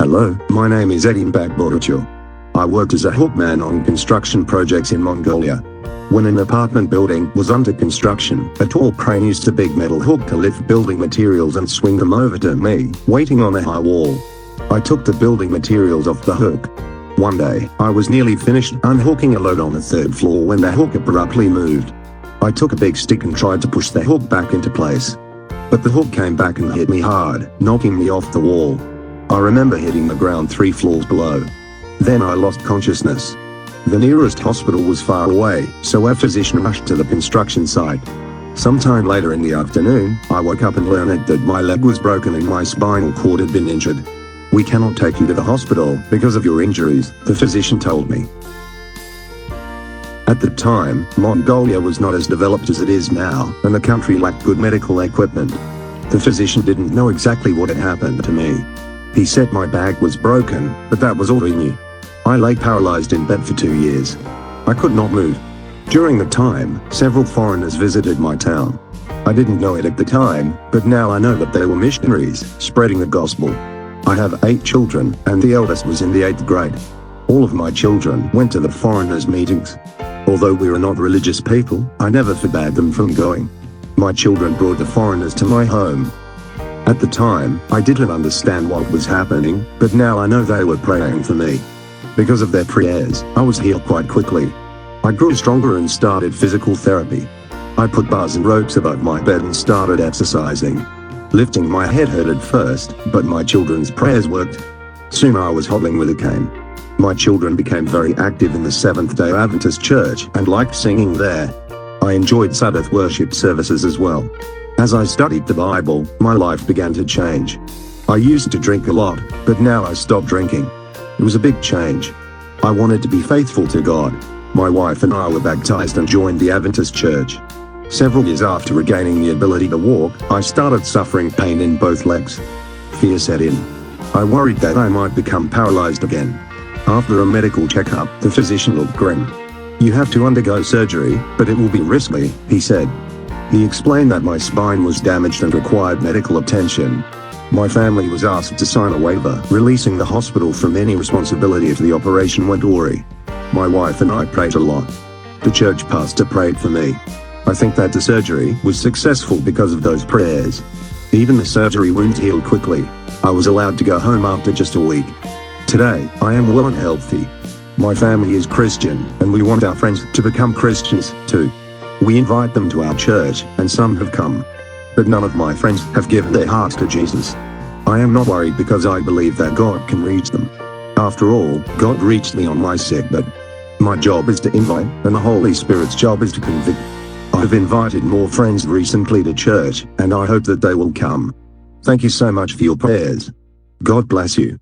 Hello, my name is Erdenebat Budragcha. I worked as a hookman on construction projects in Mongolia. When an apartment building was under construction, a tall crane used a big metal hook to lift building materials and swing them over to me, waiting on a high wall. I took the building materials off the hook. One day, I was nearly finished unhooking a load on the third floor when the hook abruptly moved. I took a big stick and tried to push the hook back into place. But the hook came back and hit me hard, knocking me off the wall. I remember hitting the ground 3 floors below. Then I lost consciousness. The nearest hospital was far away, so a physician rushed to the construction site. Sometime later in the afternoon, I woke up and learned that my leg was broken and my spinal cord had been injured. "We cannot take you to the hospital because of your injuries," the physician told me. At the time, Mongolia was not as developed as it is now, and the country lacked good medical equipment. The physician didn't know exactly what had happened to me. He said my back was broken, but that was all he knew. I lay paralyzed in bed for 2 years. I could not move. During the time, several foreigners visited my town. I didn't know it at the time, but now I know that they were missionaries, spreading the gospel. I have 8 children, and the eldest was in the 8th grade. All of my children went to the foreigners' meetings. Although we are not religious people, I never forbade them from going. My children brought the foreigners to my home. At the time, I didn't understand what was happening, but now I know they were praying for me. Because of their prayers, I was healed quite quickly. I grew stronger and started physical therapy. I put bars and ropes above my bed and started exercising. Lifting my head hurt at first, but my children's prayers worked. Soon I was hobbling with a cane. My children became very active in the Seventh-day Adventist Church and liked singing there. I enjoyed Sabbath worship services as well. As I studied the Bible, my life began to change. I used to drink a lot, but now I stopped drinking. It was a big change. I wanted to be faithful to God. My wife and I were baptized and joined the Adventist Church. Several years after regaining the ability to walk, I started suffering pain in both legs. Fear set in. I worried that I might become paralyzed again. After a medical checkup, the physician looked grim. "You have to undergo surgery, but it will be risky," he said. He explained that my spine was damaged and required medical attention. My family was asked to sign a waiver, releasing the hospital from any responsibility if the operation went awry. My wife and I prayed a lot. The church pastor prayed for me. I think that the surgery was successful because of those prayers. Even the surgery wound healed quickly. I was allowed to go home after just a week. Today, I am well and healthy. My family is Christian, and we want our friends to become Christians, too. We invite them to our church, and some have come. But none of my friends have given their hearts to Jesus. I am not worried because I believe that God can reach them. After all, God reached me on my sickbed. My job is to invite, and the Holy Spirit's job is to convict. I have invited more friends recently to church, and I hope that they will come. Thank you so much for your prayers. God bless you.